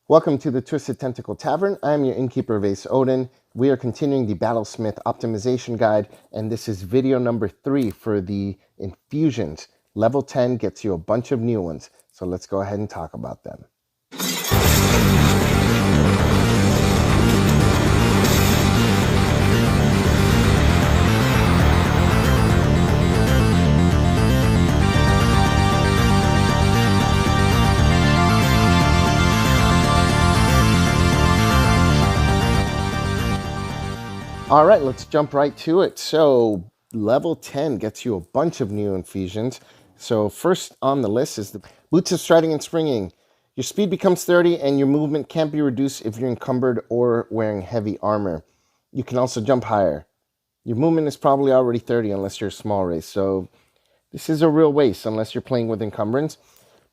Welcome to the Twisted Tentacle Tavern. I'm your innkeeper, Vase Odin. We are continuing the Battlesmith optimization guide, and this is video number 3 for the Infusions. Level 10 gets you a bunch of new ones, so let's go ahead and talk about them. All right, let's jump right to it. So level 10 gets you a bunch of new infusions. So first on the list is the Boots of Striding and Springing. Your speed becomes 30 and your movement can't be reduced if you're encumbered or wearing heavy armor. You can also jump higher. Your movement is probably already 30 unless you're a small race. So this is a real waste unless you're playing with encumbrance.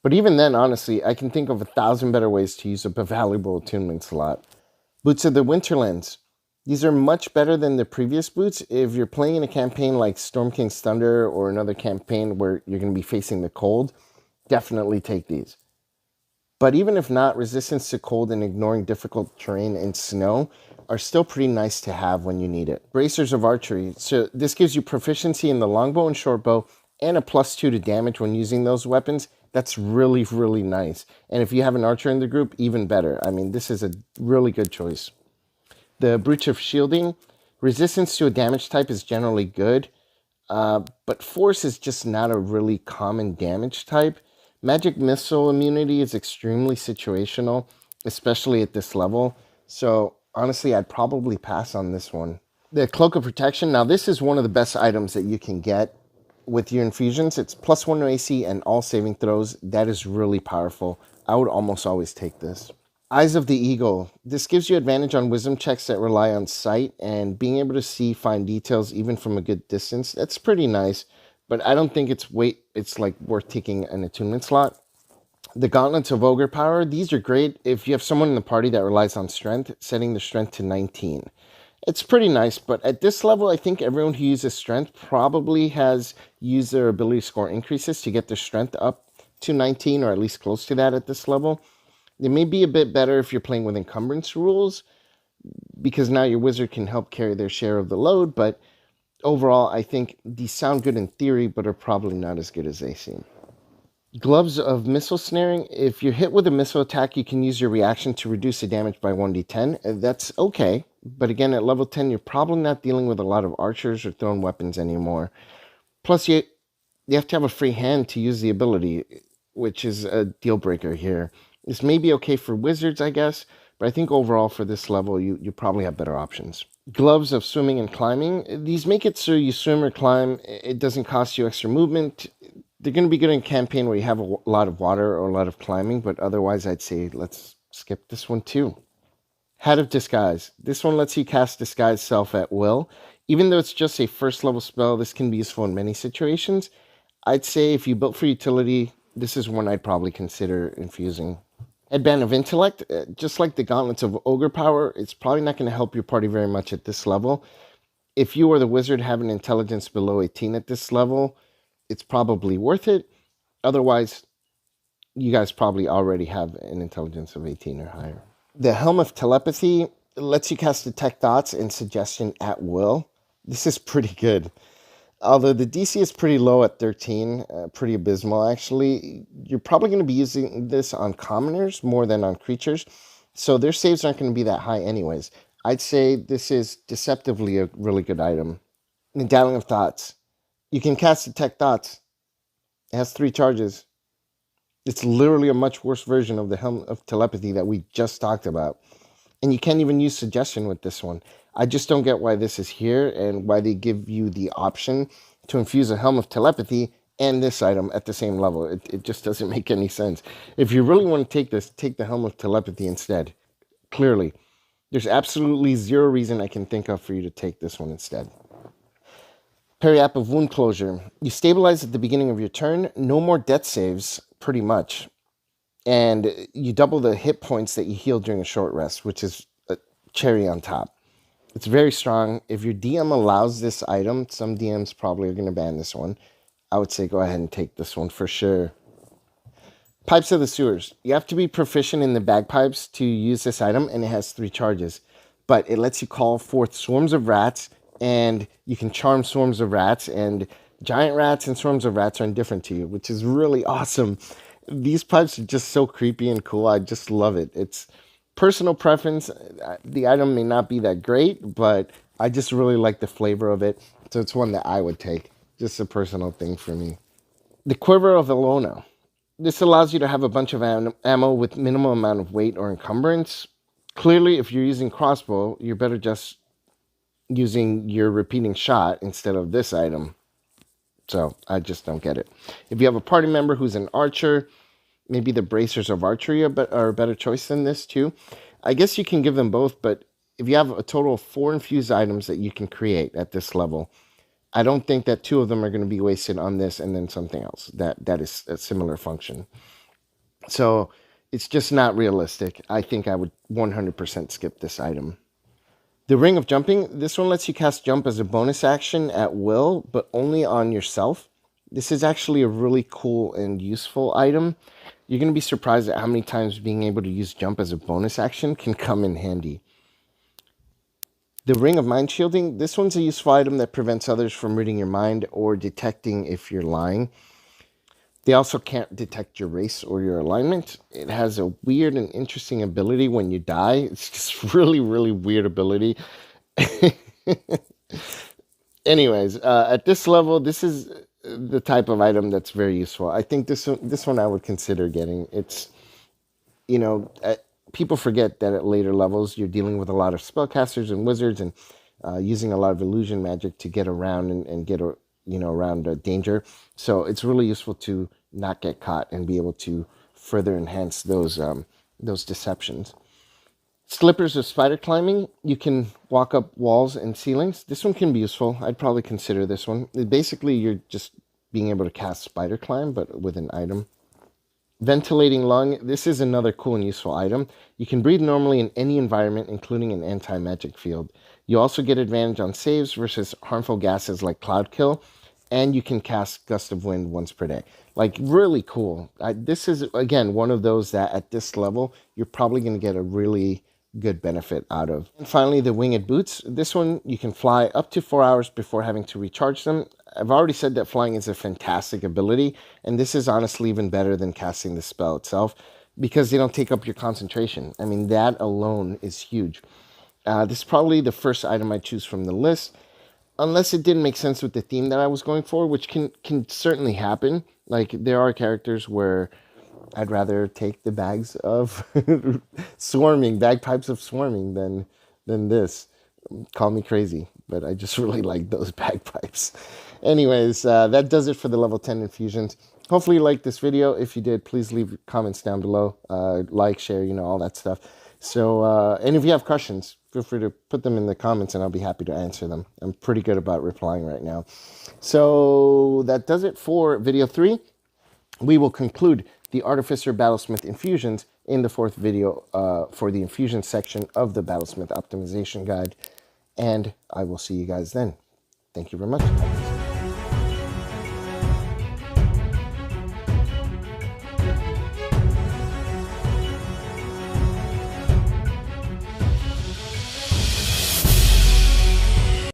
But even then, honestly, I can think of 1,000 better ways to use a valuable attunement slot. Boots of the Winterlands. These are much better than the previous boots. If you're playing in a campaign like Storm King's Thunder or another campaign where you're going to be facing the cold, definitely take these. But even if not, resistance to cold and ignoring difficult terrain and snow are still pretty nice to have when you need it. Bracers of Archery. So this gives you proficiency in the longbow and shortbow and a +2 to damage when using those weapons. That's really, really nice. And if you have an archer in the group, even better. I mean, this is a really good choice. The Brooch of Shielding, resistance to a damage type is generally good, but Force is just not a really common damage type. Magic Missile immunity is extremely situational, especially at this level, so honestly, I'd probably pass on this one. The Cloak of Protection, now this is one of the best items that you can get with your infusions. It's +1 to AC and all saving throws. That is really powerful. I would almost always take this. Eyes of the Eagle. This gives you advantage on wisdom checks that rely on sight and being able to see fine details even from a good distance. That's pretty nice, but I don't think it's like worth taking an attunement slot. The Gauntlets of Ogre power. These are great if you have someone in the party that relies on strength, setting the strength to 19. It's pretty nice, but at this level, I think everyone who uses strength probably has used their ability score increases to get their strength up to 19 or at least close to that at this level. It may be a bit better if you're playing with encumbrance rules, because now your wizard can help carry their share of the load, but overall, I think these sound good in theory, but are probably not as good as they seem. Gloves of Missile Snaring. If you're hit with a missile attack, you can use your reaction to reduce the damage by 1d10. That's okay, but again, at level 10, you're probably not dealing with a lot of archers or thrown weapons anymore. Plus, you have to have a free hand to use the ability, which is a deal breaker here. This may be okay for wizards, I guess, but I think overall for this level, you probably have better options. Gloves of Swimming and Climbing. These make it so you swim or climb. It doesn't cost you extra movement. They're going to be good in a campaign where you have a lot of water or a lot of climbing, but otherwise I'd say let's skip this one too. Hat of Disguise. This one lets you cast Disguise Self at will. Even though it's just a first level spell, this can be useful in many situations. I'd say if you built for utility, this is one I'd probably consider infusing. Headband of Intellect, just like the Gauntlets of Ogre power, it's probably not going to help your party very much at this level. If you or the wizard have an intelligence below 18 at this level, it's probably worth it. Otherwise, you guys probably already have an intelligence of 18 or higher. The Helm of Telepathy lets you cast Detect Thoughts and Suggestion at will. This is pretty good. Although the DC is pretty low at 13, pretty abysmal actually, you're probably going to be using this on commoners more than on creatures, so their saves aren't going to be that high anyways. I'd say this is deceptively a really good item. Medallion of Thoughts. You can cast Detect Thoughts. It has 3 charges. It's literally a much worse version of the Helm of Telepathy that we just talked about. And you can't even use Suggestion with this one. I just don't get why this is here and why they give you the option to infuse a Helm of Telepathy and this item at the same level. It just doesn't make any sense. If you really want to take this, take the Helm of Telepathy instead. Clearly. There's absolutely zero reason I can think of for you to take this one instead. Periapt of Wound Closure. You stabilize at the beginning of your turn. No more death saves, pretty much. And you double the hit points that you heal during a short rest, which is a cherry on top. It's very strong. If your DM allows this item, some DMs probably are going to ban this one. I would say go ahead and take this one for sure. Pipes of the Sewers. You have to be proficient in the bagpipes to use this item, and it has 3 charges. But it lets you call forth swarms of rats, and you can charm swarms of rats, and giant rats and swarms of rats are indifferent to you, which is really awesome. These pipes are just so creepy and cool. I just love it. It's personal preference. The item may not be that great, but I just really like the flavor of it. So it's one that I would take. Just a personal thing for me. The Quiver of Elhonna. This allows you to have a bunch of ammo with minimal amount of weight or encumbrance. Clearly, if you're using crossbow, you're better just using your repeating shot instead of this item. So I just don't get it. If you have a party member who's an archer, maybe the bracers of archery are a better choice than this too. I guess you can give them both, but if you have a total of 4 infused items that you can create at this level, I don't think that 2 of them are going to be wasted on this and then something else that is a similar function. So it's just not realistic. I think I would 100% skip this item. The Ring of Jumping. This one lets you cast jump as a bonus action at will, but only on yourself. This is actually a really cool and useful item. You're going to be surprised at how many times being able to use jump as a bonus action can come in handy. The Ring of Mind Shielding. This one's a useful item that prevents others from reading your mind or detecting if you're lying. They also can't detect your race or your alignment. It has a weird and interesting ability when you die. It's just really, really weird ability. Anyways, at this level, this is the type of item that's very useful. I think this one I would consider getting. It's, you know, people forget that at later levels, you're dealing with a lot of spellcasters and wizards and using a lot of illusion magic to get around and get around danger. So it's really useful to not get caught and be able to further enhance those deceptions. Slippers of Spider Climbing. You can walk up walls and ceilings. This one can be useful. I'd probably consider this one. Basically, you're just being able to cast Spider Climb, but with an item. Ventilating Lung. This is another cool and useful item. You can breathe normally in any environment, including an anti-magic field. You also get advantage on saves versus harmful gases like Cloud Kill, and you can cast Gust of Wind once per day. Like, really cool. This is, again, one of those that at this level, you're probably going to get a really good benefit out of. And finally, the Winged Boots. This one, you can fly up to 4 hours before having to recharge them. I've already said that flying is a fantastic ability, and this is honestly even better than casting the spell itself because they don't take up your concentration. I mean, that alone is huge. This is probably the first item I choose from the list, unless it didn't make sense with the theme that I was going for, which can certainly happen. Like, there are characters where I'd rather take the bags of bagpipes of swarming than this. Call me crazy, but I just really like those bagpipes. Anyways, that does it for the level 10 infusions. Hopefully you liked this video. If you did, please leave comments down below. Like, share, all that stuff. So, and if you have questions, feel free to put them in the comments and I'll be happy to answer them. I'm pretty good about replying right now. So that does it for video 3. We will conclude the Artificer Battlesmith Infusions in the 4th video for the Infusion section of the Battlesmith Optimization Guide. And I will see you guys then. Thank you very much.